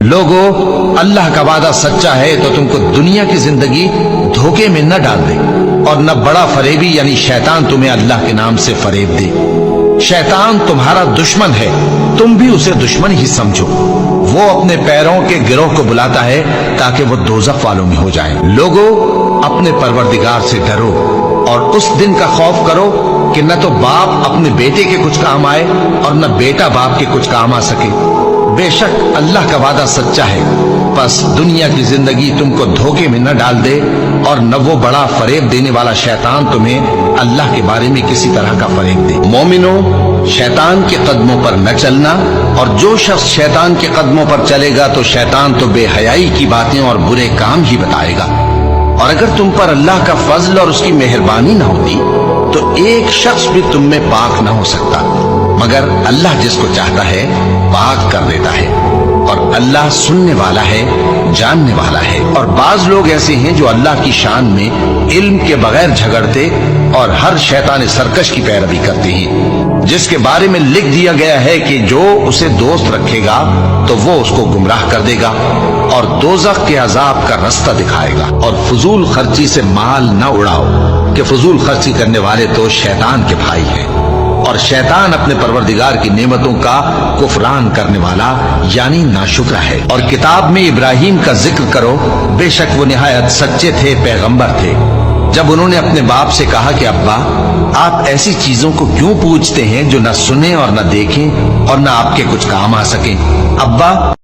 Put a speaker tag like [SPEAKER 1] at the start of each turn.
[SPEAKER 1] लोगो, अल्लाह का वादा सच्चा है तो तुमको दुनिया की जिंदगी धोखे में न डाल दे और न बड़ा फरेबी यानी शैतान तुम्हें अल्लाह के नाम से फरेब दे। शैतान तुम्हारा दुश्मन है, तुम भी उसे दुश्मन ही समझो। वो अपने पैरों के गिरोह को बुलाता है ताकि वो दोज़ख वालों में हो जाए। लोगो, अपने परवरदिगार से डरो और उस दिन का खौफ करो कि न तो बाप अपने बेटे के कुछ काम आए और न बेटा बाप के कुछ काम आ सके। बेशक अल्लाह का वादा सच्चा है, बस दुनिया की जिंदगी तुमको धोखे में न डाल दे और न वो बड़ा फरेब देने वाला शैतान तुम्हें अल्लाह के बारे में किसी तरह का फरेब दे। मोमिनो, शैतान के कदमों पर न चलना, और जो शख्स शैतान के कदमों पर चलेगा तो शैतान तो बेहयाई की बातें और बुरे काम ही बताएगा। और अगर तुम पर अल्लाह का फजल और उसकी मेहरबानी न होती तो एक शख्स भी तुम में पाक न हो सकता, मगर अल्लाह जिसको चाहता है पाक कर देता है। और अल्लाह सुनने वाला है, जानने वाला है। और बाज लोग ऐसे हैं जो अल्लाह की शान में इल्म के बगैर झगड़ते और हर शैतान सरकश की पैरवी करते हैं, जिसके बारे में लिख दिया गया है कि जो उसे दोस्त रखेगा तो वो उसको गुमराह कर देगा और दोज़ख के अजाब का रास्ता दिखाएगा। और फजूल खर्ची से माल न उड़ाओ कि फजूल खर्ची करने वाले तो शैतान के भाई हैं और शैतान अपने परवरदिगार की नेमतों का कुफरान करने वाला यानी नाशुक्र है। और किताब में इब्राहिम का जिक्र करो, बेशक वो निहायत सच्चे थे, पैगंबर थे। जब उन्होंने अपने बाप से कहा कि अब्बा, आप ऐसी चीजों को क्यों पूछते हैं जो न सुने और न देखें और न आपके कुछ काम आ सके। अब्बा